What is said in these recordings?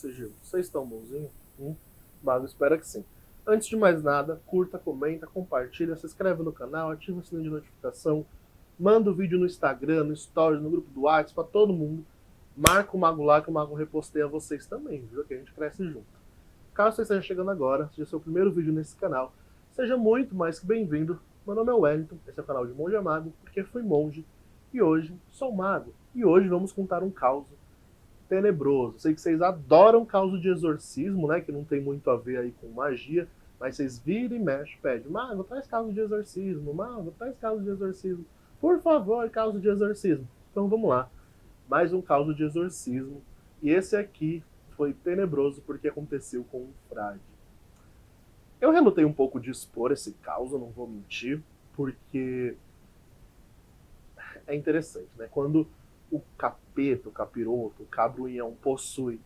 Sigilo? Vocês estão bonzinhos? Mago, espera que sim. Antes de mais nada, curta, comenta, compartilha, se inscreve no canal, ativa o sininho de notificação, manda o vídeo no Instagram, no Stories, no grupo do WhatsApp, pra todo mundo. Marca o Mago lá que o Mago reposteia vocês também, viu? Que a gente cresce junto. Caso você esteja chegando agora, seja seu primeiro vídeo nesse canal, seja muito mais que bem-vindo. Meu nome é Wellington, esse é o canal de Monge a Mago, porque fui monge, e hoje sou mago. E hoje vamos contar um caos tenebroso. Sei que vocês adoram casos de exorcismo, né? Que não tem muito a ver aí com magia, mas vocês viram e mexem, pedem, Mago, traz caso de exorcismo, Mago, traz caso de exorcismo. Por favor, caso de exorcismo. Então vamos lá. Mais um caso de exorcismo. E esse aqui foi tenebroso porque aconteceu com um frade. Eu relutei um pouco de expor esse caos, eu não vou mentir, porque é interessante, né? Quando o capeta, o capiroto, o cabruinhão possui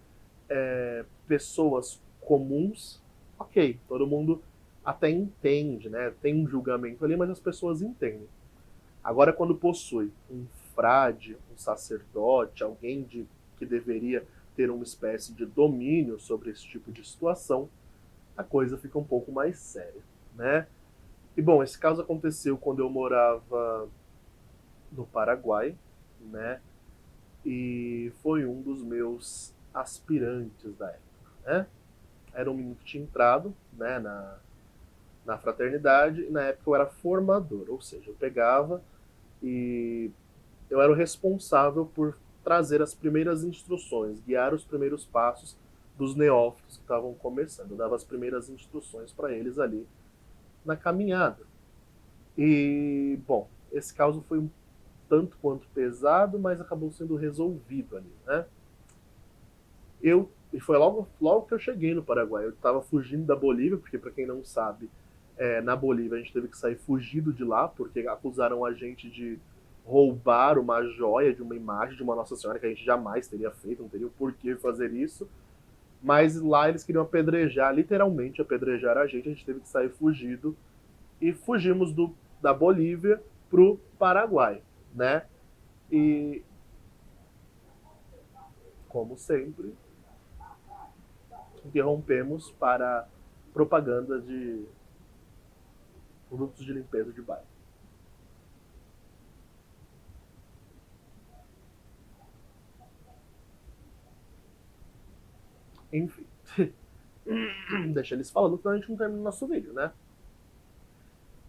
pessoas comuns, ok, todo mundo até entende, né? Tem um julgamento ali, mas as pessoas entendem. Agora, quando possui um frade, um sacerdote, alguém que deveria ter uma espécie de domínio sobre esse tipo de situação, a coisa fica um pouco mais séria, né? E bom, esse caso aconteceu quando eu morava no Paraguai, né? E foi um dos meus aspirantes da época, né? Era um menino que tinha entrado, né, na fraternidade, e na época eu era formador, ou seja, eu pegava e eu era o responsável por trazer as primeiras instruções, guiar os primeiros passos dos neófitos que estavam começando. Eu dava as primeiras instruções para eles ali na caminhada. E, bom, esse caso foi um tanto quanto pesado, mas acabou sendo resolvido ali, né? E foi logo que eu cheguei no Paraguai. Eu estava fugindo da Bolívia, porque, para quem não sabe, na Bolívia a gente teve que sair fugido de lá, porque acusaram a gente de roubar uma joia de uma imagem de uma Nossa Senhora que a gente jamais teria feito, não teria o porquê fazer isso. Mas lá eles queriam apedrejar, literalmente apedrejar a gente teve que sair fugido. E fugimos da Bolívia pro Paraguai, né? E, como sempre, interrompemos para propaganda de produtos de limpeza de bairro. Enfim. Deixa eles falando, senão a gente não termina o nosso vídeo, né?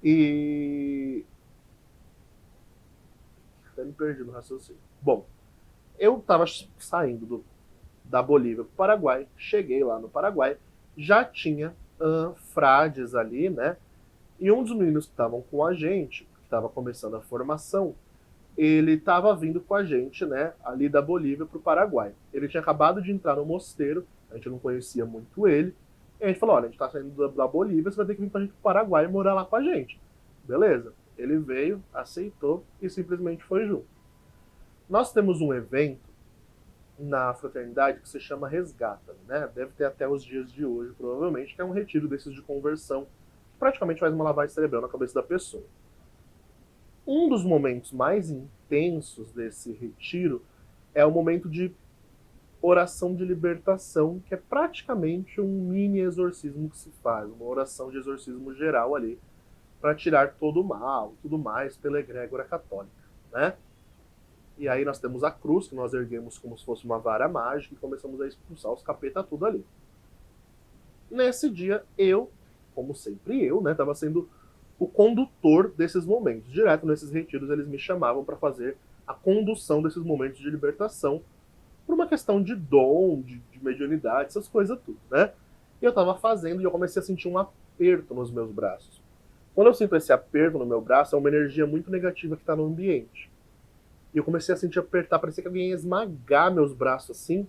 E... até me perdi no raciocínio. Bom, eu tava saindo da Bolívia pro Paraguai, cheguei lá no Paraguai, já tinha frades ali, né? E um dos meninos que estavam com a gente, que estava começando a formação, ele estava vindo com a gente, né, ali da Bolívia para o Paraguai. Ele tinha acabado de entrar no mosteiro, a gente não conhecia muito ele, e a gente falou, olha, a gente está saindo da Bolívia, você vai ter que vir com a gente para o Paraguai e morar lá com a gente. Beleza. Ele veio, aceitou e simplesmente foi junto. Nós temos um evento na fraternidade que se chama Resgata, né? Deve ter até os dias de hoje, provavelmente, que é um retiro desses de conversão, que praticamente faz uma lavagem cerebral na cabeça da pessoa. Um dos momentos mais intensos desse retiro é o momento de oração de libertação, que é praticamente um mini exorcismo que se faz, uma oração de exorcismo geral ali, para tirar todo o mal, tudo mais, pela egrégora católica, né? E aí nós temos a cruz, que nós erguemos como se fosse uma vara mágica, e começamos a expulsar os capeta tudo ali. Nesse dia, eu, como sempre eu, né, estava sendo o condutor desses momentos. Direto nesses retiros, eles me chamavam para fazer a condução desses momentos de libertação, por uma questão de dom, de mediunidade, essas coisas tudo, né? E eu estava fazendo e eu comecei a sentir um aperto nos meus braços. Quando eu sinto esse aperto no meu braço, é uma energia muito negativa que está no ambiente. E eu comecei a sentir apertar, parecia que alguém ia esmagar meus braços assim,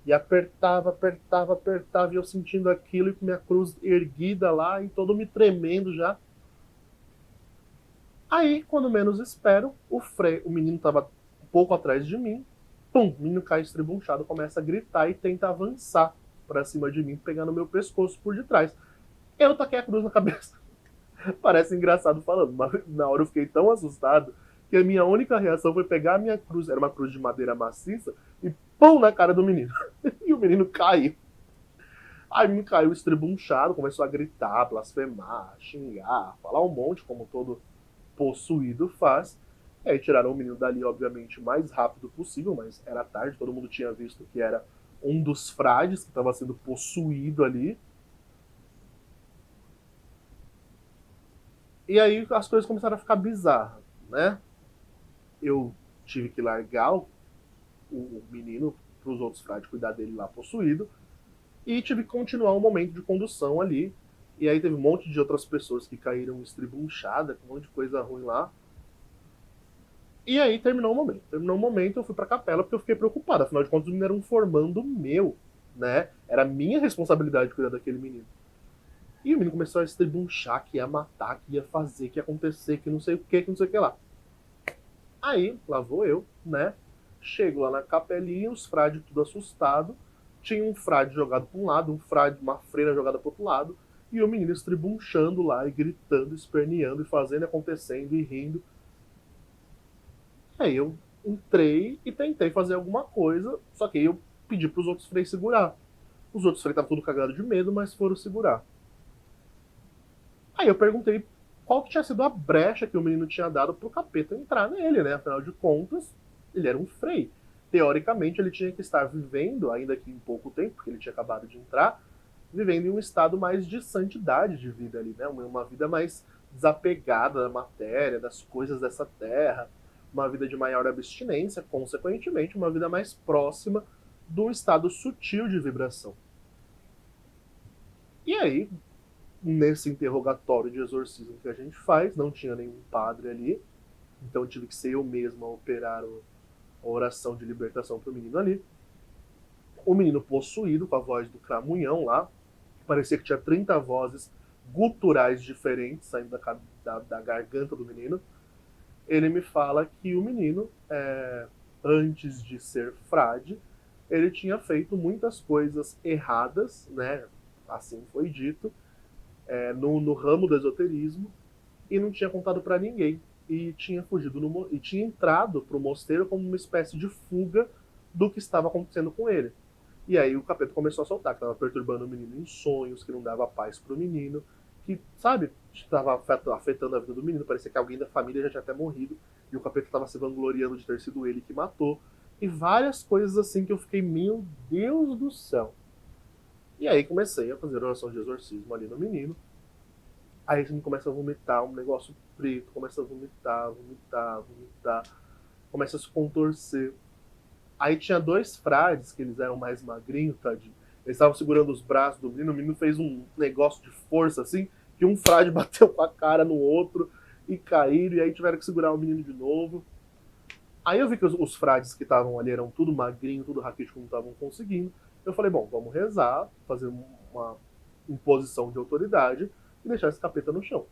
e apertava, apertava, apertava, e eu sentindo aquilo, e com minha cruz erguida lá, e todo me tremendo já. Aí, quando menos espero, o menino estava um pouco atrás de mim, pum, o menino cai estribunchado, começa a gritar e tenta avançar para cima de mim, pegando meu pescoço por detrás. Eu taquei a cruz na cabeça. Parece engraçado falando, mas na hora eu fiquei tão assustado que a minha única reação foi pegar a minha cruz, era uma cruz de madeira maciça, e pum na cara do menino. E o menino caiu. Aí o menino caiu estribunchado, começou a gritar, blasfemar, xingar, falar um monte, como todo possuído faz. E aí tiraram o menino dali, obviamente, o mais rápido possível, mas era tarde, todo mundo tinha visto que era um dos frades que estava sendo possuído ali. E aí as coisas começaram a ficar bizarras, né? Eu tive que largar o menino para os outros frades cuidar dele lá possuído, e tive que continuar um momento de condução ali. E aí teve um monte de outras pessoas que caíram estribunchada, com um monte de coisa ruim lá. E aí terminou o momento. Terminou o momento, eu fui pra capela porque eu fiquei preocupado. Afinal de contas, o menino era um formando meu, né? Era minha responsabilidade cuidar daquele menino. E o menino começou a estribunchar que ia matar, que ia fazer, que ia acontecer, que não sei o que não sei o que lá. Aí, lá vou eu, né? Chego lá na capelinha, os frades tudo assustado. Tinha um frade jogado para um lado, uma freira jogada para outro lado, e o menino estribunchando lá e gritando, esperneando e fazendo, acontecendo e rindo. Aí eu entrei e tentei fazer alguma coisa, só que aí eu pedi para os outros freios segurar. Os outros freios estavam tudo cagados de medo, mas foram segurar. Aí eu perguntei qual que tinha sido a brecha que o menino tinha dado pro capeta entrar nele, né? Afinal de contas, ele era um frei. Teoricamente, ele tinha que estar vivendo, ainda que em pouco tempo, porque ele tinha acabado de entrar, vivendo em um estado mais de santidade de vida ali, né? Uma vida mais desapegada da matéria, das coisas dessa terra, uma vida de maior abstinência, consequentemente, uma vida mais próxima do estado sutil de vibração. E aí, nesse interrogatório de exorcismo que a gente faz, não tinha nenhum padre ali, então eu tive que ser eu mesmo a operar a oração de libertação para o menino ali. O menino possuído com a voz do cramunhão lá, parecia que tinha 30 vozes guturais diferentes saindo da garganta do menino. Ele me fala que o menino, antes de ser frade, ele tinha feito muitas coisas erradas, né? Assim foi dito, no ramo do esoterismo, e não tinha contado para ninguém. E tinha fugido e tinha entrado pro mosteiro como uma espécie de fuga do que estava acontecendo com ele. E aí o capeta começou a soltar que estava perturbando o menino em sonhos, que não dava paz pro menino, que, sabe, estava afetando a vida do menino. Parecia que alguém da família já tinha até morrido e o capeta estava se vangloriando de ter sido ele que matou. E várias coisas assim que eu fiquei, meu Deus do céu. E aí comecei a fazer oração de exorcismo ali no menino. Aí ele começa a vomitar um negócio preto, começa a vomitar, vomitar, vomitar, começa a se contorcer. Aí tinha dois frades, que eles eram mais magrinhos, tadinho. Eles estavam segurando os braços do menino, o menino fez um negócio de força assim, que um frade bateu com a cara no outro e caíram, e aí tiveram que segurar o menino de novo. Aí eu vi que os frades que estavam ali eram tudo magrinho, tudo raquítico, não estavam conseguindo. Eu falei, bom, vamos rezar, fazer uma imposição de autoridade e deixar esse capeta no chão.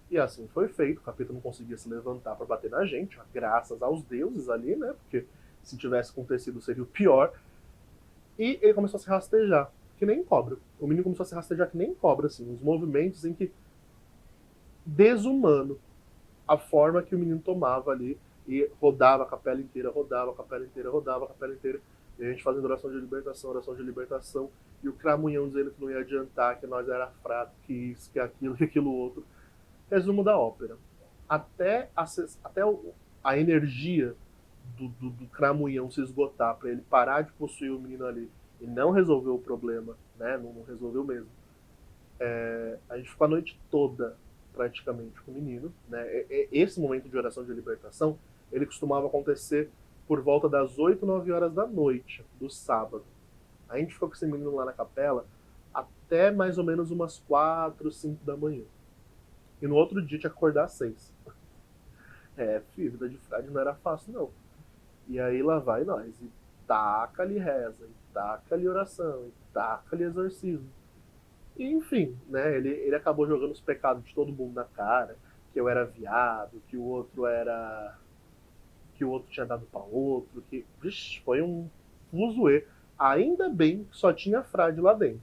E assim foi feito, o capeta não conseguia se levantar para bater na gente, graças aos deuses ali, né? Porque se tivesse acontecido seria o pior. E ele começou a se rastejar, que nem cobra. O menino começou a se rastejar que nem cobra, assim, uns movimentos em que desumano a forma que o menino tomava ali e rodava a capela inteira, rodava a capela inteira, rodava a capela inteira. E a gente fazendo oração de libertação, e o cramunhão dizendo que não ia adiantar, que nós era fraco, que isso, que aquilo, que aquilo outro. Resumo da ópera. Até a energia do cramunhão se esgotar para ele parar de possuir o menino ali e não resolver o problema, né? Não resolveu mesmo. A gente ficou a noite toda praticamente com o menino, né? Esse momento de oração de libertação, ele costumava acontecer por volta das 8, 9 horas da noite do sábado. A gente ficou com esse menino lá na capela até mais ou menos umas 4, 5 da manhã. E no outro dia tinha que acordar às 6. Filho, vida de frade não era fácil, não. E aí lá vai nós. E taca-lhe reza, e taca-lhe oração, e taca-lhe exorcismo. E enfim, né? Ele acabou jogando os pecados de todo mundo na cara. Que eu era viado, que o outro era. Que o outro tinha dado pra outro. Que. Vixe, foi um fuzuê. Ainda bem que só tinha frade lá dentro.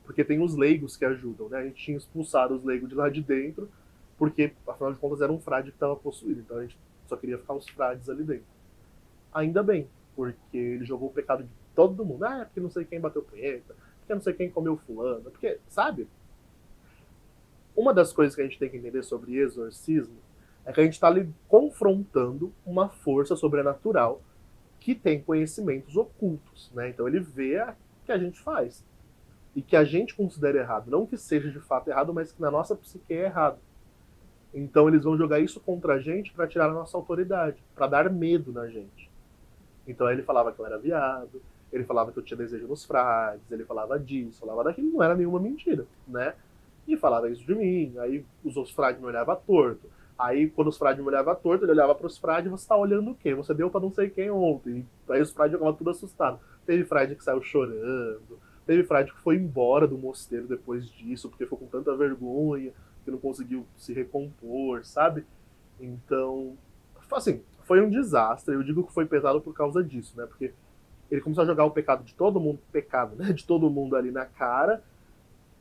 Porque tem os leigos que ajudam, né? A gente tinha expulsado os leigos de lá de dentro, porque, afinal de contas, era um frade que estava possuído. Então a gente só queria ficar os frades ali dentro. Ainda bem, porque ele jogou o pecado de Todo mundo, é porque não sei quem bateu punheta, porque não sei quem comeu fulano, porque, sabe? Uma das coisas que a gente tem que entender sobre exorcismo é que a gente está ali confrontando uma força sobrenatural que tem conhecimentos ocultos, né? Então ele vê o que a gente faz e que a gente considera errado, não que seja de fato errado, mas que na nossa psique é errado. Então eles vão jogar isso contra a gente para tirar a nossa autoridade, para dar medo na gente. Então ele falava que eu era viado, ele falava que eu tinha desejo nos frades, ele falava disso, falava daquilo, não era nenhuma mentira, né? E falava isso de mim, aí os outros frades me olhavam torto. Aí quando os frades me olhavam torto, ele olhava pros frades, você tá olhando o quê? Você deu pra não sei quem ontem. Aí os frades jogavam tudo assustado. Teve frade que saiu chorando, teve frade que foi embora do mosteiro depois disso, porque ficou com tanta vergonha, que não conseguiu se recompor, sabe? Então, assim, foi um desastre. Eu digo que foi pesado por causa disso, né? Porque ele começou a jogar o pecado, né? De todo mundo ali na cara,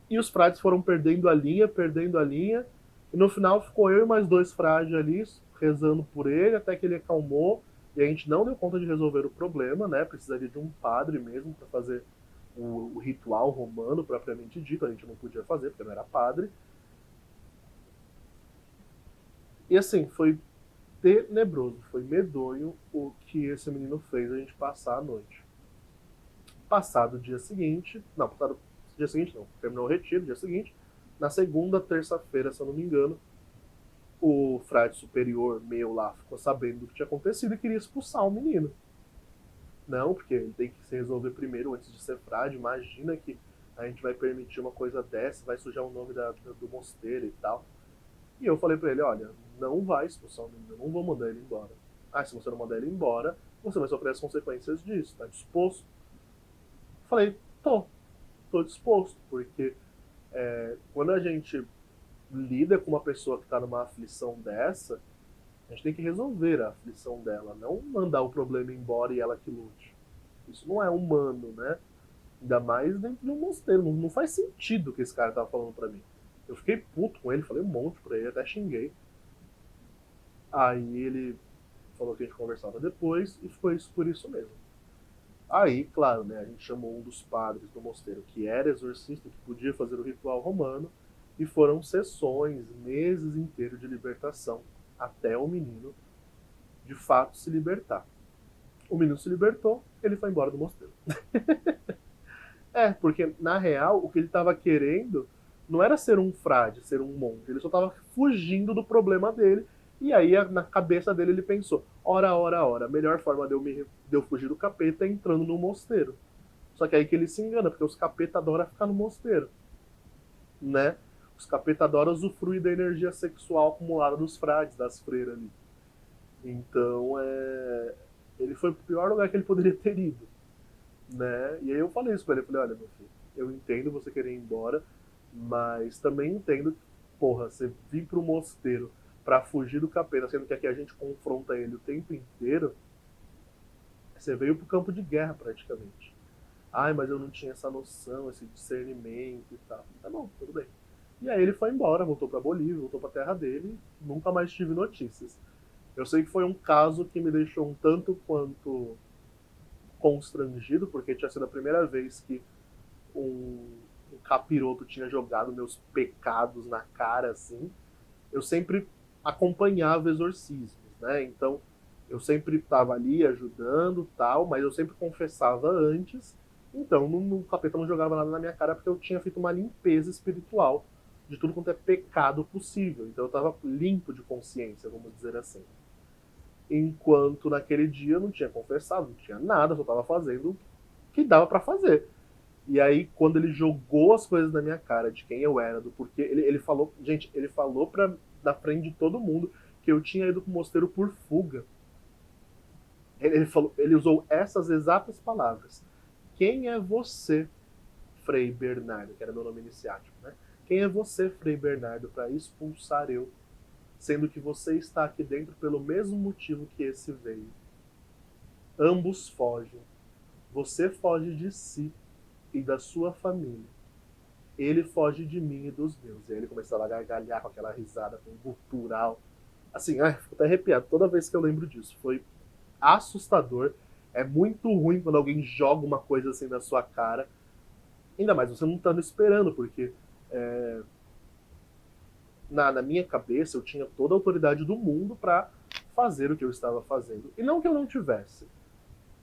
e os frades foram perdendo a linha, e no final ficou eu e mais dois frades ali, rezando por ele, até que ele acalmou, e a gente não deu conta de resolver o problema, né? Precisaria de um padre mesmo para fazer o ritual romano propriamente dito, a gente não podia fazer, porque não era padre. E assim, foi tenebroso, foi medonho o que esse menino fez a gente passar a noite. Passado o dia seguinte, não, passado o dia seguinte não, terminou o retiro, dia seguinte, na segunda, terça-feira, se eu não me engano, o frade superior meu lá ficou sabendo do que tinha acontecido e queria expulsar o menino. Não, porque ele tem que se resolver primeiro antes de ser frade. Imagina que a gente vai permitir uma coisa dessa, vai sujar o nome do mosteiro e tal. E eu falei pra ele, olha, não vai expulsar o menino, eu não vou mandar ele embora. Ah, se você não mandar ele embora, você vai sofrer as consequências disso, tá disposto? Falei, tô disposto, porque quando a gente lida com uma pessoa que está numa aflição dessa, a gente tem que resolver a aflição dela, não mandar o problema embora e ela que lute. Isso não é humano, né? Ainda mais dentro de um mosteiro. Não faz sentido o que esse cara tava falando pra mim. Eu fiquei puto com ele, falei um monte pra ele, até xinguei. Aí ele falou que a gente conversava depois e foi isso por isso mesmo. Aí, claro, né, a gente chamou um dos padres do mosteiro que era exorcista, que podia fazer o ritual romano, e foram sessões, meses inteiros de libertação, até o menino, de fato, se libertar. O menino se libertou, ele foi embora do mosteiro. Porque na real, o que ele estava querendo não era ser um frade, ser um monge, ele só estava fugindo do problema dele. E aí, na cabeça dele, ele pensou: ora, a melhor forma de eu fugir do capeta é entrando no mosteiro. Só que aí que ele se engana, porque os capeta adoram ficar no mosteiro, né? Os capeta adoram usufruir da energia sexual acumulada dos frades, das freiras ali. Então, ele foi pro pior lugar que ele poderia ter ido, né? E aí eu falei isso pra ele, eu falei, olha, meu filho, eu entendo você querer ir embora, mas também entendo que, porra, você vir pro mosteiro pra fugir do capeta, sendo que aqui a gente confronta ele o tempo inteiro, você veio pro campo de guerra praticamente. Ai, mas eu não tinha essa noção, esse discernimento e tal. Tá bom, tudo bem. E aí ele foi embora, voltou pra Bolívia, voltou pra terra dele, nunca mais tive notícias. Eu sei que foi um caso que me deixou um tanto quanto constrangido, porque tinha sido a primeira vez que um capiroto tinha jogado meus pecados na cara, assim. Eu sempre acompanhava exorcismos, né? Então, eu sempre estava ali ajudando, tal, mas eu sempre confessava antes. Então, o capeta não jogava nada na minha cara porque eu tinha feito uma limpeza espiritual de tudo quanto é pecado possível. Então, eu estava limpo de consciência, vamos dizer assim. Enquanto naquele dia eu não tinha confessado, não tinha nada, só estava fazendo o que dava para fazer. E aí, quando ele jogou as coisas na minha cara de quem eu era, do porquê, ele falou, gente, ele falou da frente de todo mundo que eu tinha ido pro mosteiro por fuga. Ele usou essas exatas palavras. Quem é você, Frei Bernardo, que era meu nome iniciático, né? Quem é você, Frei Bernardo, para expulsar eu, sendo que você está aqui dentro pelo mesmo motivo que esse veio? Ambos fogem. Você foge de si e da sua família. Ele foge de mim e dos meus. E aí ele começava a gargalhar com aquela risada gutural. Assim, fico até arrepiado toda vez que eu lembro disso. Foi assustador. É muito ruim quando alguém joga uma coisa assim na sua cara. Ainda mais você não estando esperando, porque na minha cabeça eu tinha toda a autoridade do mundo para fazer o que eu estava fazendo. E não que eu não tivesse,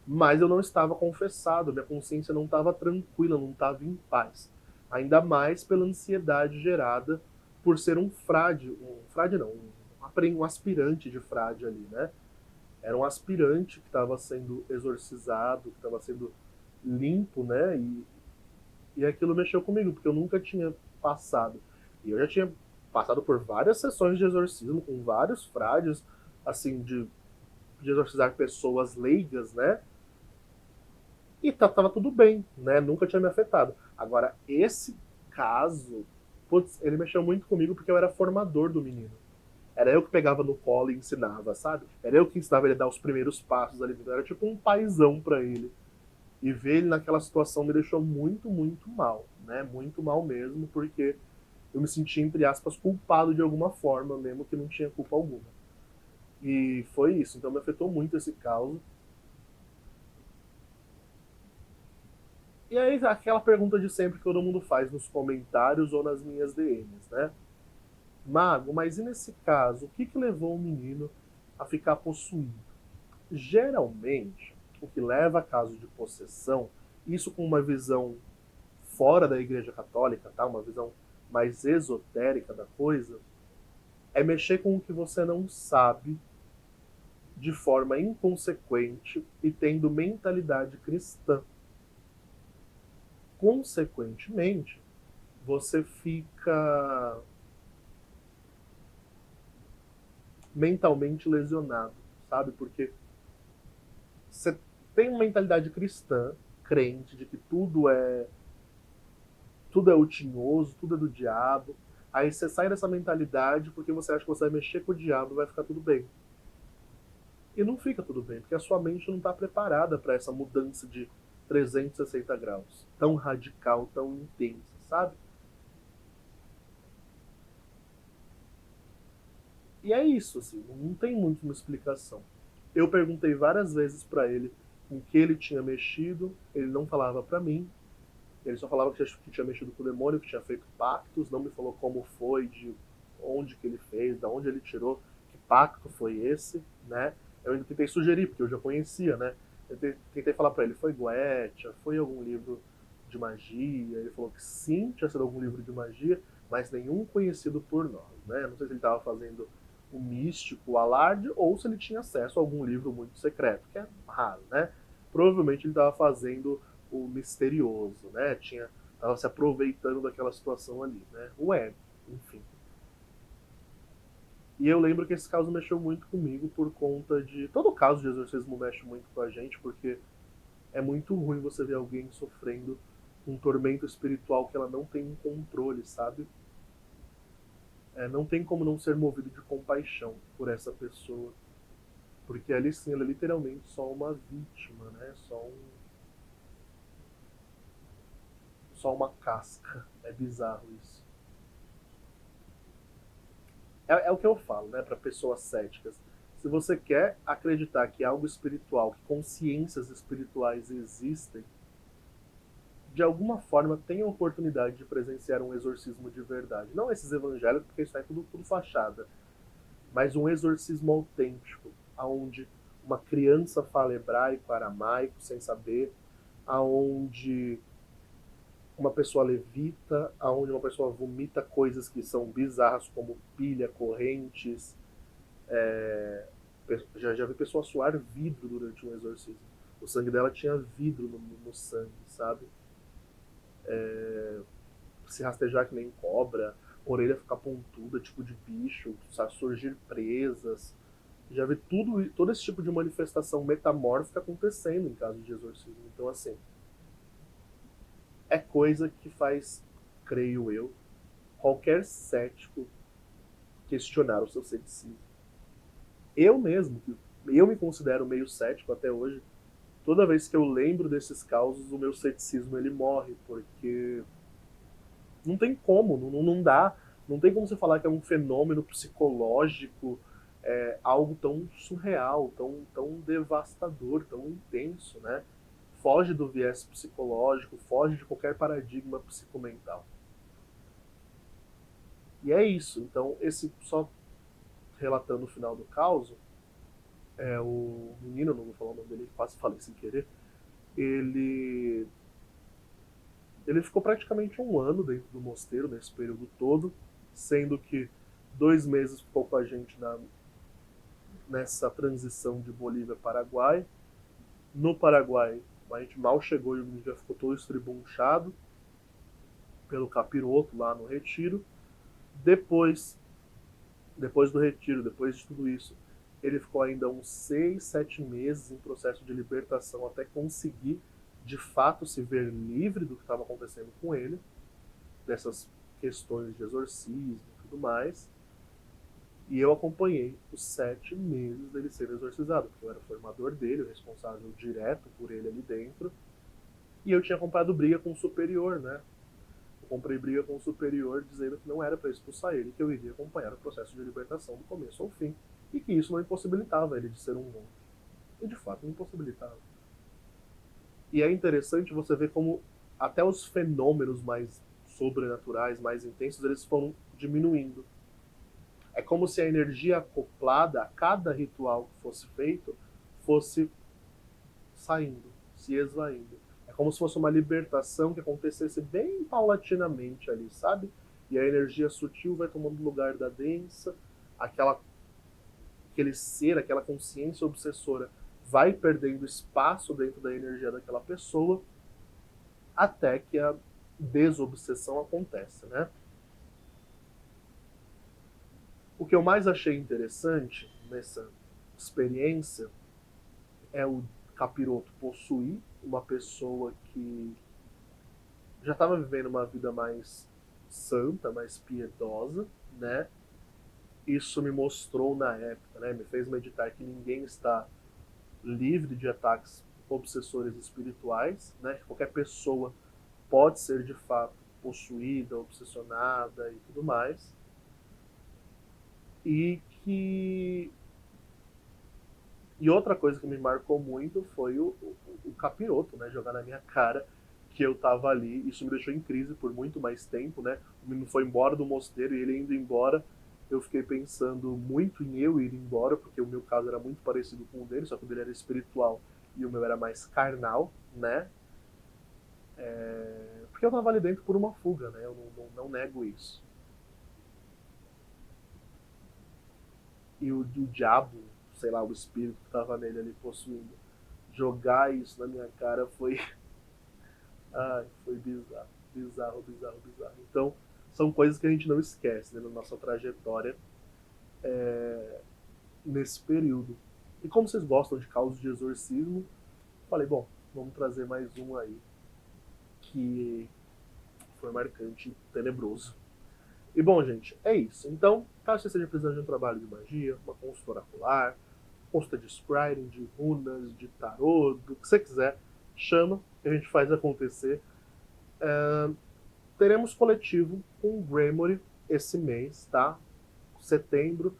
mas eu não estava confessado, minha consciência não estava tranquila, não estava em paz. Ainda mais pela ansiedade gerada por ser um frade não, um aspirante de frade ali, né? Era um aspirante que estava sendo exorcizado, que estava sendo limpo, né? E aquilo mexeu comigo, porque eu nunca tinha passado. E eu já tinha passado por várias sessões de exorcismo com vários frades, assim, de exorcizar pessoas leigas, né? E tava tudo bem, né? Nunca tinha me afetado. Agora, esse caso, putz, ele mexeu muito comigo porque eu era formador do menino. Era eu que pegava no colo e ensinava, sabe? Era eu que ensinava ele a dar os primeiros passos ali. Então, era tipo um paizão pra ele. E ver ele naquela situação me deixou muito, muito mal, né? Muito mal mesmo, porque eu me senti, entre aspas, culpado de alguma forma, mesmo que não tinha culpa alguma. E foi isso. Então me afetou muito esse caos. E aí, aquela pergunta de sempre que todo mundo faz nos comentários ou nas minhas DMs, né? Mago, mas e nesse caso, o que, que levou o menino a ficar possuído? Geralmente, o que leva a caso de possessão, isso com uma visão fora da Igreja Católica, tá? Uma visão mais esotérica da coisa, é mexer com o que você não sabe de forma inconsequente e tendo mentalidade cristã. Consequentemente, você fica mentalmente lesionado, sabe? Porque você tem uma mentalidade cristã, crente, de que tudo é o tinhoso, tudo é do diabo. Aí você sai dessa mentalidade porque você acha que você vai mexer com o diabo e vai ficar tudo bem. E não fica tudo bem, porque a sua mente não está preparada para essa mudança de 360 graus, tão radical, tão intensa, sabe? E é isso, assim, não tem muito uma explicação. Eu perguntei várias vezes para ele com que ele tinha mexido, ele não falava para mim, ele só falava que tinha mexido com o demônio, que tinha feito pactos, não me falou como foi, de onde que ele fez, de onde ele tirou, que pacto foi esse, né? Eu ainda tentei sugerir, porque eu já conhecia, né? Eu tentei falar para ele, foi Goetia, foi algum livro de magia? Ele falou que sim, tinha sido algum livro de magia, mas nenhum conhecido por nós, né? Não sei se ele estava fazendo o místico, o alarde, ou se ele tinha acesso a algum livro muito secreto, que é raro, né? Provavelmente ele estava fazendo o misterioso, né? Tava se aproveitando daquela situação ali, né? O ego, enfim. E eu lembro que esse caso mexeu muito comigo por conta de. Todo caso de exorcismo mexe muito com a gente, porque é muito ruim você ver alguém sofrendo um tormento espiritual que ela não tem um controle, sabe? Não tem como não ser movido de compaixão por essa pessoa. Porque ali sim, ela é literalmente só uma vítima, né? Só uma casca. É bizarro isso. É o que eu falo, né, para pessoas céticas. Se você quer acreditar que algo espiritual, que consciências espirituais existem, de alguma forma tenha a oportunidade de presenciar um exorcismo de verdade. Não esses evangélicos, porque isso é tudo fachada, mas um exorcismo autêntico, aonde uma criança fala hebraico, aramaico, sem saber, aonde uma pessoa levita, aonde uma pessoa vomita coisas que são bizarras, como pilha, correntes. Já vi pessoa suar vidro durante um exorcismo. O sangue dela tinha vidro no sangue, sabe? Se rastejar que nem cobra, orelha ficar pontuda, tipo de bicho, sabe? Surgir presas. Já vi todo esse tipo de manifestação metamórfica acontecendo em caso de exorcismo. Então, assim, é coisa que faz, creio eu, qualquer cético questionar o seu ceticismo. Eu mesmo, que eu me considero meio cético até hoje, toda vez que eu lembro desses causos, o meu ceticismo ele morre, porque não tem como, não dá. Não tem como você falar que é um fenômeno psicológico, algo tão surreal, tão devastador, tão intenso, né? Foge do viés psicológico, foge de qualquer paradigma psicomental. E é isso. Então, só relatando o final do caso, o menino, não vou falar o nome dele, quase falei sem querer, ele ficou praticamente 1 ano dentro do mosteiro nesse período todo, sendo que 2 meses ficou com a gente nessa transição de Bolívia a Paraguai. No Paraguai, a gente mal chegou e o menino já ficou todo estribunchado pelo capiroto lá no retiro. Depois do retiro, depois de tudo isso, ele ficou ainda uns 6, 7 meses em processo de libertação até conseguir, de fato, se ver livre do que estava acontecendo com ele, dessas questões de exorcismo e tudo mais. E eu acompanhei os 7 meses dele ser exorcizado, porque eu era formador dele, o responsável direto por ele ali dentro. E eu tinha comprado briga com o superior, né? Eu comprei briga com o superior dizendo que não era para expulsar ele, que eu iria acompanhar o processo de libertação do começo ao fim. E que isso não impossibilitava ele de ser um monge. E de fato não impossibilitava. E é interessante você ver como até os fenômenos mais sobrenaturais, mais intensos, eles foram diminuindo. É como se a energia acoplada a cada ritual que fosse feito fosse saindo, se esvaindo. É como se fosse uma libertação que acontecesse bem paulatinamente ali, sabe? E a energia sutil vai tomando lugar da densa, aquele ser, aquela consciência obsessora vai perdendo espaço dentro da energia daquela pessoa, até que a desobsessão acontece, né? O que eu mais achei interessante nessa experiência é o capiroto possuir uma pessoa que já estava vivendo uma vida mais santa, mais piedosa, né? Isso me mostrou na época, né? Me fez meditar que ninguém está livre de ataques obsessores espirituais, né? Que qualquer pessoa pode ser de fato possuída, obsessionada e tudo mais. E outra coisa que me marcou muito foi o capiroto, né? Jogar na minha cara que eu tava ali. Isso me deixou em crise por muito mais tempo, né? O menino foi embora do mosteiro e ele indo embora, eu fiquei pensando muito em eu ir embora, porque o meu caso era muito parecido com o dele, só que o dele era espiritual e o meu era mais carnal, né? Porque eu tava ali dentro por uma fuga, né? Eu não nego isso. E o diabo, sei lá, o espírito que tava nele ali possuindo, jogar isso na minha cara foi. Ai, foi bizarro. Bizarro, bizarro, bizarro. Então, são coisas que a gente não esquece, né, na nossa trajetória nesse período. E como vocês gostam de casos de exorcismo, falei, bom, vamos trazer mais um aí que foi marcante e tenebroso. E bom, gente, é isso. Então, caso você esteja precisando de um trabalho de magia, uma consulta oracular, consulta de scrying, de runas, de tarô, do que você quiser, chama que a gente faz acontecer. Teremos coletivo com o Gremory esse mês, tá? Setembro,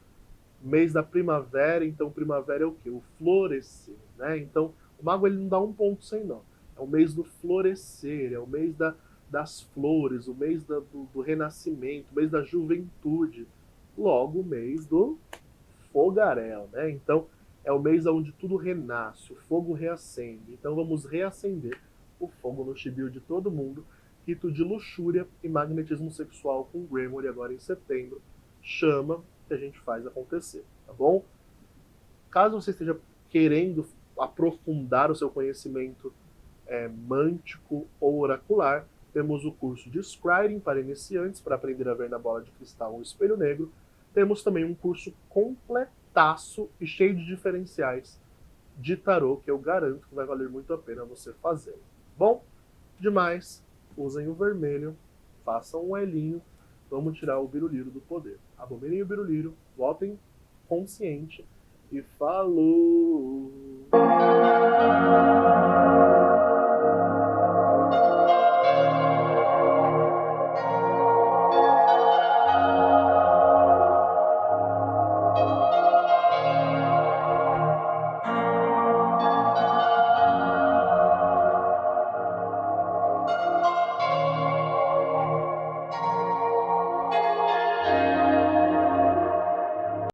mês da primavera. Então primavera é o quê? O florescer, né? Então o mago ele não dá um ponto sem nó. É o mês do florescer, é o mês das flores, o mês do renascimento, o mês da juventude. Logo o mês do fogaréu, né? Então é o mês onde tudo renasce, o fogo reacende. Então vamos reacender o fogo no chibio de todo mundo. Rito de luxúria e magnetismo sexual com Gremory agora em setembro. Chama que a gente faz acontecer, tá bom? Caso você esteja querendo aprofundar o seu conhecimento mântico ou oracular, temos o curso de Scrying para iniciantes, para aprender a ver na bola de cristal ou espelho negro. Temos também um curso completaço e cheio de diferenciais de tarô, que eu garanto que vai valer muito a pena você fazer. Bom, demais, usem o vermelho, façam um elinho, vamos tirar o biruliro do poder. Abominem o biruliro, votem consciente e falou!